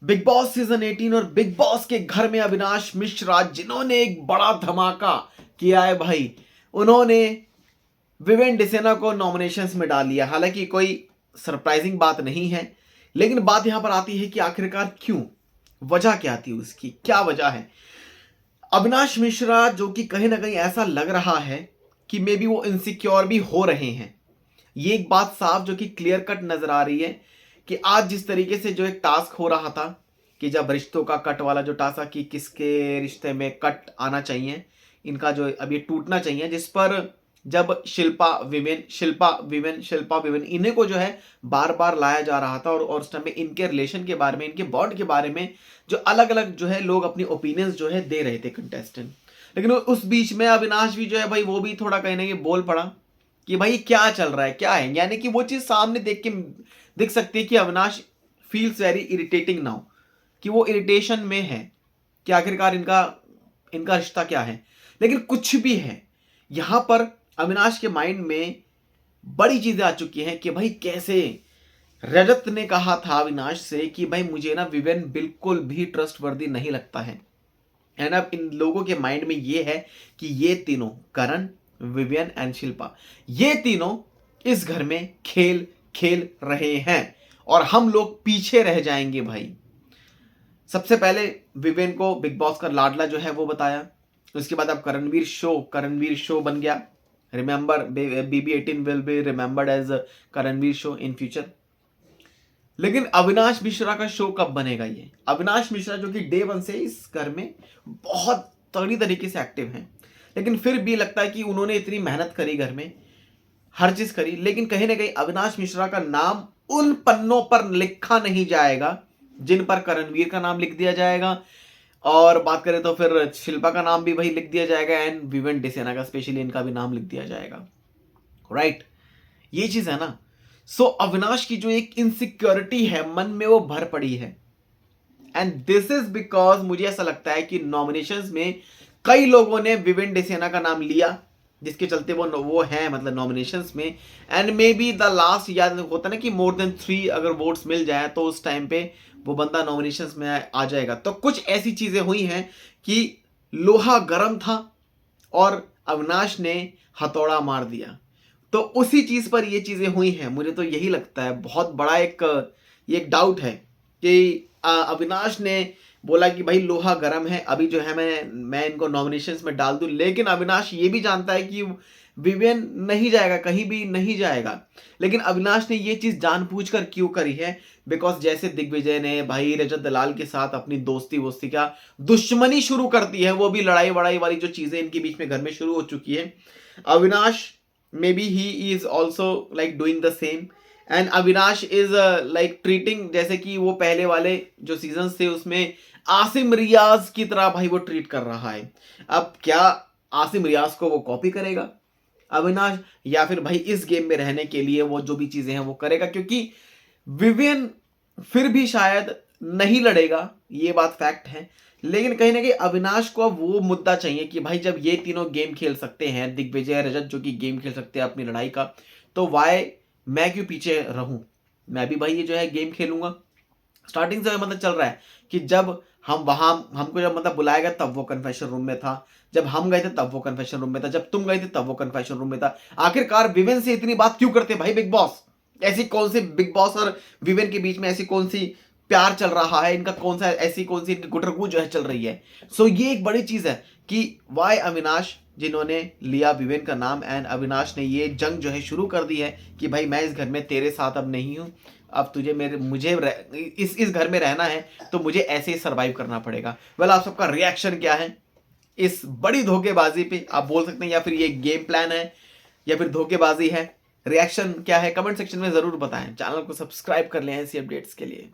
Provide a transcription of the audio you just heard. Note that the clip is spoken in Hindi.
बिग बॉस सीजन 18 और बिग बॉस के घर में अविनाश मिश्रा जिन्होंने एक बड़ा धमाका किया है भाई। उन्होंने विवेन डिसेना को नॉमिनेशंस में डाल लिया। हालांकि कोई सरप्राइजिंग बात नहीं है, लेकिन बात यहां पर आती है कि आखिरकार क्यों, वजह क्या थी, उसकी क्या वजह है। अविनाश मिश्रा जो कि कहीं ना कहीं ऐसा लग रहा है कि मे बी वो इनसिक्योर भी हो रहे हैं। ये एक बात साफ जो कि क्लियर कट नजर आ रही है कि आज जिस तरीके से जो एक टास्क हो रहा था कि जब रिश्तों का कट वाला जो टास्क कि किसके रिश्ते में कट आना चाहिए, इनका जो अब ये टूटना चाहिए, जिस पर जब शिल्पा विवेन इन्हीं को जो है बार बार लाया जा रहा था और उस टाइम में इनके रिलेशन के बारे में, इनके बॉन्ड के बारे में जो अलग अलग जो है लोग अपनी ओपिनियंस जो है दे रहे थे कंटेस्टेंट। लेकिन उस बीच में अविनाश भी जो है भाई वो भी थोड़ा कहीं ना कहीं बोल पड़ा कि भाई क्या चल रहा है, क्या है। यानी कि वो चीज सामने देख के दिख सकती है कि Avinash feels very irritating now, कि वो इरिटेशन में है कि आखिरकार इनका इनका रिश्ता क्या है। लेकिन कुछ भी है, यहां पर अविनाश के माइंड में बड़ी चीजें आ चुकी हैं कि भाई कैसे रजत ने कहा था अविनाश से कि भाई मुझे ना विवेन बिल्कुल भी ट्रस्टवर्दी नहीं लगता है। एंड अब इन लोगों के माइंड में ये है कि ये तीनों करण, विवियन एंड शिल्पा, ये तीनों इस घर में खेल खेल रहे हैं और हम लोग पीछे रह जाएंगे भाई। सबसे पहले विवेन को बिग बॉस का लाडला जो है वो बताया, उसके बाद अब करणवीर शो बन गया। Remember BB18 will be remembered as Karanveer show in future. लेकिन अविनाश मिश्रा का शो कब बनेगा? ये अविनाश मिश्रा जो कि डे वन से इस घर में बहुत तगड़ी तरीके से एक्टिव हैं, लेकिन फिर भी लगता है कि उन्होंने इतनी मेहनत करी घर में, हर चीज करी, लेकिन कहीं ना कहीं अविनाश मिश्रा का नाम उन पन्नों पर लिखा नहीं जाएगा जिन पर करणवीर का नाम लिख दिया जाएगा। और बात करें तो फिर शिल्पा का नाम भी वही लिख दिया जाएगा एंड विवेन डिसेना का स्पेशली इनका भी नाम लिख दिया जाएगा। राइट, ये चीज है ना। सो अविनाश की जो एक इनसिक्योरिटी है मन में वो भर पड़ी है। एंड दिस इज बिकॉज मुझे ऐसा लगता है कि नॉमिनेशंस में कई लोगों ने विवेन डिसेना का नाम लिया, जिसके चलते वो है मतलब नॉमिनेशंस में। And may be the last, याद होता ना कि मोर देन 3 अगर वोट्स मिल जाए तो उस टाइम पे वो बंदा नॉमिनेशंस में आ जाएगा। तो कुछ ऐसी चीजें हुई हैं कि लोहा गर्म था और अविनाश ने हथौड़ा मार दिया। तो उसी चीज पर ये चीजें हुई हैं। मुझे तो यही लगता है बहुत बड़ा ये एक डाउट है कि अविनाश ने बोला कि भाई लोहा गर्म है, अभी जो है मैं इनको नॉमिनेशंस में डाल दूं। लेकिन अविनाश ये भी जानता है कि विवियन नहीं जाएगा, कहीं भी नहीं जाएगा। लेकिन अविनाश ने ये चीज जानबूझकर क्यों करी है? बिकॉज जैसे दिग्विजय ने भाई रजत दलाल के साथ अपनी दोस्ती वोस्ती क्या दुश्मनी शुरू कर दी है, वो भी लड़ाई वड़ाई वाली जो चीजें इनके बीच में घर में शुरू हो चुकी है। Avinash may be he is also like doing the same and Avinash is like treating जैसे कि वो पहले वाले जो सीजन थे उसमें आसिम रियाज की तरह भाई वो ट्रीट कर रहा है। अब क्या आसिम रियाज को वो कॉपी करेगा अविनाश, या फिर भाई इस गेम में रहने के लिए वो जो भी चीजें हैं वो करेगा? क्योंकि विवियन फिर भी शायद नहीं लड़ेगा, ये बात फैक्ट है। लेकिन कहीं ना कहीं अविनाश को अब वो मुद्दा चाहिए कि भाई जब ये तीनों गेम खेल सकते हैं, दिग्विजय रजत जो कि गेम खेल सकते हैं अपनी लड़ाई का, तो वाई मैं क्यों पीछे रहूं? मैं भी भाई ये जो है गेम खेलूंगा। स्टार्टिंग से मतलब चल रहा है कि जब हम वहां हमको जब मतलब बुलाया तब वो कन्फेशन रूम में था, जब हम गए थे तब वो कन्फेशन रूम में था, जब तुम गए थे तब वो कन्फेशन रूम में था। आखिरकार विवेन से इतनी बात क्यों करते भाई बिग बॉस? ऐसी कौन सी बिग बॉस और विवेन के बीच में ऐसी कौन सी प्यार चल रहा है? इनका कौन सा ऐसी कौन सी गुटरगू जो है चल रही है? सो ये एक बड़ी चीज है कि वाई अविनाश जिन्होंने लिया विवेन का नाम एंड अविनाश ने ये जंग जो है शुरू कर दी है कि भाई मैं इस घर में तेरे साथ अब नहीं हूं, अब तुझे मुझे इस घर में रहना है तो मुझे ऐसे ही सरवाइव करना पड़ेगा। वेल, आप सबका रिएक्शन क्या है इस बड़ी धोखेबाजी पे? आप बोल सकते हैं या फिर ये गेम प्लान है या फिर धोखेबाजी है। रिएक्शन क्या है कमेंट सेक्शन में जरूर बताएं। चैनल को सब्सक्राइब कर लें ऐसी अपडेट्स के लिए।